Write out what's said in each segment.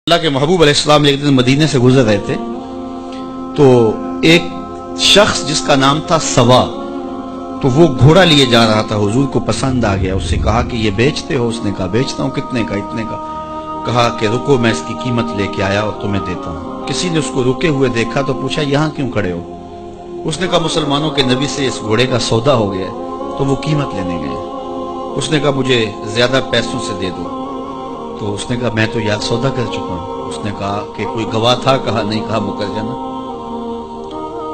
اللہ کے محبوب علیہ السلام ایک دن مدینے سے گزر رہے تھے تو ایک شخص جس کا نام تھا سوا، تو وہ گھوڑا لیے جا رہا تھا، حضور کو پسند آ گیا، اس سے کہا کہ یہ بیچتے ہو؟ اس نے کہا بیچتا ہوں۔ کتنے کا؟ اتنے کا۔ کہا کہ رکو میں اس کی قیمت لے کے آیا اور تمہیں دیتا ہوں۔ کسی نے اس کو رکے ہوئے دیکھا تو پوچھا یہاں کیوں کھڑے ہو؟ اس نے کہا مسلمانوں کے نبی سے اس گھوڑے کا سودا ہو گیا تو وہ قیمت لینے گئے۔ اس نے کہا مجھے زیادہ پیسوں سے دے دو۔ تو اس نے کہا میں تو یار سودا کر چکا ہوں۔ اس نے کہا کہ کوئی گواہ تھا؟ کہا نہیں۔ کہا مکر جانا۔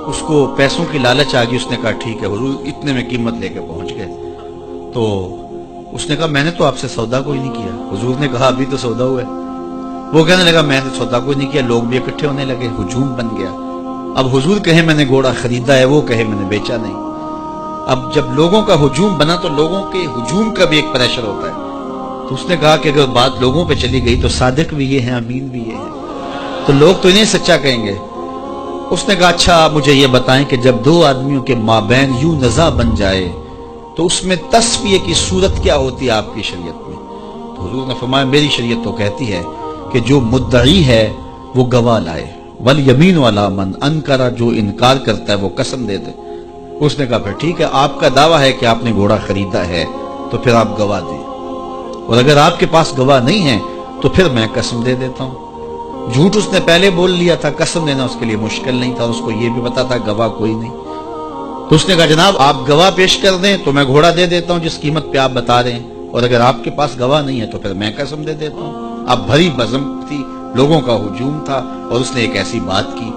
اس کو پیسوں کی لالچ آ گئی، اس نے کہا ٹھیک ہے، حضور اتنے میں قیمت لے کے پہنچ گئے۔ تو اس نے کہا میں نے تو آپ سے سودا کوئی نہیں کیا۔ حضور نے کہا ابھی تو سودا ہوا ہے۔ وہ کہنے لگا میں نے سودا کوئی نہیں کیا۔ لوگ بھی اکٹھے ہونے لگے، ہجوم بن گیا۔ اب حضور کہے میں نے گھوڑا خریدا ہے، وہ کہے میں نے بیچا نہیں۔ اب جب لوگوں کا ہجوم بنا تو لوگوں کے ہجوم کا بھی ایک پریشر ہوتا ہے۔ تو اس نے کہا کہ اگر بات لوگوں پہ چلی گئی تو صادق بھی یہ ہیں، امین بھی یہ ہیں، تو لوگ تو انہیں سچا کہیں گے۔ اس نے کہا اچھا مجھے یہ بتائیں کہ جب دو آدمیوں کے مابین یوں نزاع بن جائے تو اس میں تصفیہ کی صورت کیا ہوتی ہے آپ کی شریعت میں؟ تو حضور نے فرمایا میری شریعت تو کہتی ہے کہ جو مدعی ہے وہ گواہ لائے، والیمین علی من انکر، جو انکار کرتا ہے وہ قسم دے دے۔ اس نے کہا پھر ٹھیک ہے، آپ کا دعویٰ ہے کہ آپ نے گھوڑا خریدا ہے تو پھر آپ گواہ دیں، اور اگر آپ کے پاس گواہ نہیں ہے تو پھر میں قسم دے دیتا ہوں۔ جھوٹ اس نے پہلے بول لیا تھا، قسم دینا اس کے لیے مشکل نہیں تھا، اس کو یہ بھی پتا تھا گواہ کوئی نہیں۔ تو اس نے کہا جناب آپ گواہ پیش کر دیں تو میں گھوڑا دے دیتا ہوں جس قیمت پہ آپ بتا رہے ہیں، اور اگر آپ کے پاس گواہ نہیں ہے تو پھر میں قسم دے دیتا ہوں۔ اب بھری بزم تھی، لوگوں کا ہجوم تھا، اور اس نے ایک ایسی بات کی۔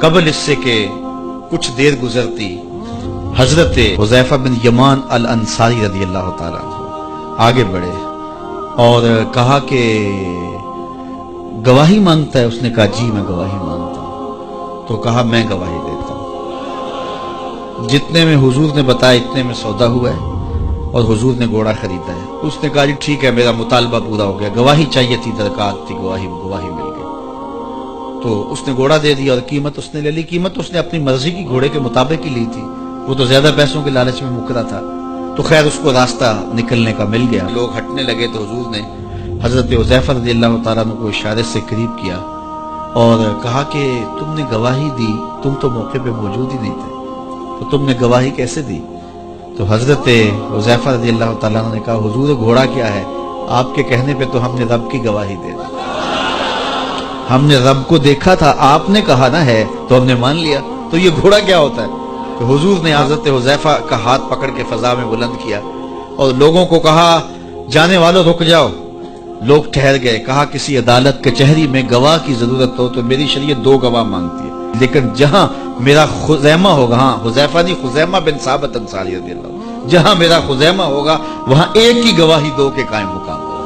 قبل اس سے کہ کچھ دیر گزرتی، حضرت حذیفہ بن یمان الانصاری رضی اللہ تعالیٰ عنہ آگے بڑھے اور کہا کہ گواہی مانگتا ہے؟ اس نے کہا جی میں گواہی مانگتا ہوں۔ تو کہا میں گواہی دیتا ہوں، جتنے میں حضور نے بتایا اتنے میں سودا ہوا ہے اور حضور نے گھوڑا خریدا ہے۔ اس نے کہا جی ٹھیک ہے میرا مطالبہ پورا ہو گیا، گواہی چاہیے تھی، درکار تھی، گواہی مل گئی۔ تو اس نے گھوڑا دے دیا اور قیمت اس نے لے لی۔ قیمت اس نے اپنی مرضی کی گھوڑے کے مطابق ہی لی تھی، وہ تو زیادہ پیسوں کے لالچ میں مکرا تھا۔ تو خیر اس کو راستہ نکلنے کا مل گیا۔ لوگ ہٹنے لگے تو حضور نے حضرت حذیفہ رضی اللہ تعالیٰ عنہ کو اشارے سے قریب کیا اور کہا کہ تم نے گواہی دی، تم تو موقع پہ موجود ہی نہیں تھے، تو تم نے گواہی کیسے دی؟ تو حضرت حذیفہ رضی اللہ تعالیٰ عنہ نے کہا حضور گھوڑا کیا ہے، آپ کے کہنے پہ تو ہم نے رب کی گواہی دے دی، ہم نے رب کو دیکھا تھا، آپ نے کہا نہ ہے تو ہم نے مان لیا، تو یہ گھوڑا کیا ہوتا ہے؟ تو حضور نے حضرت حذیفہ کا ہاتھ پکڑ کے فضا میں بلند کیا اور لوگوں کو کہا جانے والوں رک جاؤ۔ لوگ ٹھہر گئے۔ کہا کسی عدالت کچہری میں گواہ کی ضرورت ہو تو میری شریعت 2 گواہ مانگتی ہے، لیکن جہاں میرا خزیمہ ہوگا، ہاں حذیفہ نہیں، خزیمہ بن ثابت انصاری رضی اللہ عنہ، جہاں میرا خزیمہ ہوگا وہاں ایک ہی گواہی 2 کے قائم مقام ہوگا۔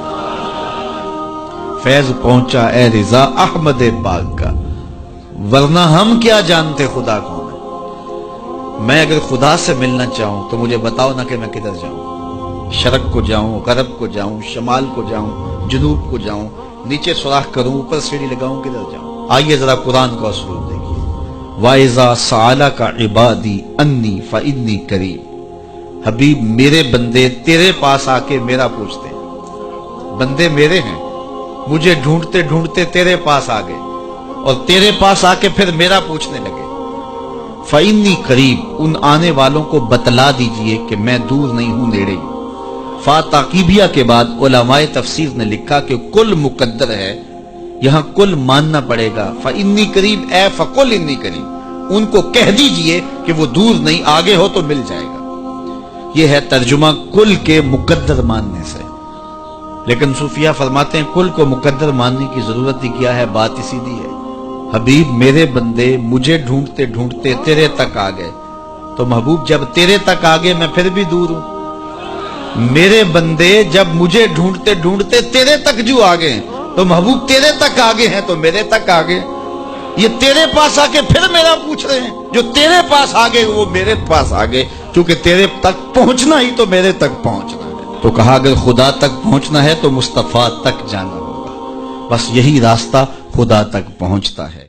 فیض پہنچا اے رضا احمد پاک کا، ورنہ ہم کیا جانتے خدا کون ہے۔ میں اگر خدا سے ملنا چاہوں تو مجھے بتاؤ نہ کہ میں کدھر جاؤں، شرق کو جاؤں، غرب کو جاؤں، شمال کو جاؤں، جنوب کو جاؤں، نیچے سوراخ کروں، اوپر سیڑھی لگاؤں، کدھر جاؤں؟ آئیے ذرا قرآن کا اصول دیکھیے۔ وَإِذَا سَأَلَكَ عِبَادِي أَنِّي فَإِنِّي قَرِيبٌ، حبیب میرے بندے تیرے پاس آ کے میرا پوچھتے ہیں، بندے میرے ہیں، مجھے ڈھونڈتے ڈھونڈتے تیرے پاس آ گئے اور تیرے پاس آ کے پھر میرا پوچھنے لگے۔ فَإِنِّي قریب، ان آنے والوں کو بتلا دیجئے کہ میں دور نہیں ہوں، نیڑے ہوں۔ فا تاقیبیہ کے بعد علماء تفسیر نے لکھا کہ کل مقدر ہے، یہاں کل ماننا پڑے گا۔ فَإِنِّي قریب اے فَقُلْ إِنِّي قریب، ان کو کہہ دیجئے کہ وہ دور نہیں، آگے ہو تو مل جائے گا۔ یہ ہے ترجمہ کل کے مقدر ماننے سے۔ لیکن صوفیہ فرماتے ہیں کل کو مقدر ماننے کی ضرورت ہی کیا ہے، بات ہی سیدھی ہے۔ حبیب میرے بندے مجھے ڈھونڈتے ڈھونڈتے تیرے تک آ گئے، تو محبوب جب تیرے تک آ گئے میں پھر بھی دور ہوں۔ میرے بندے جب مجھے ڈھونڈتے ڈھونڈتے تیرے تک جو آ گئے تو محبوب تیرے تک آگے ہیں تو میرے تک آگے۔ یہ تیرے پاس آ کے پھر میرا پوچھ رہے ہیں، جو تیرے پاس آگے وہ میرے پاس آگے، کیونکہ تیرے تک پہنچنا ہی تو میرے تک پہنچنا ہے۔ تو کہا اگر خدا تک پہنچنا ہے تو مصطفیٰ تک جانا ہوگا، بس یہی راستہ خدا تک پہنچتا ہے۔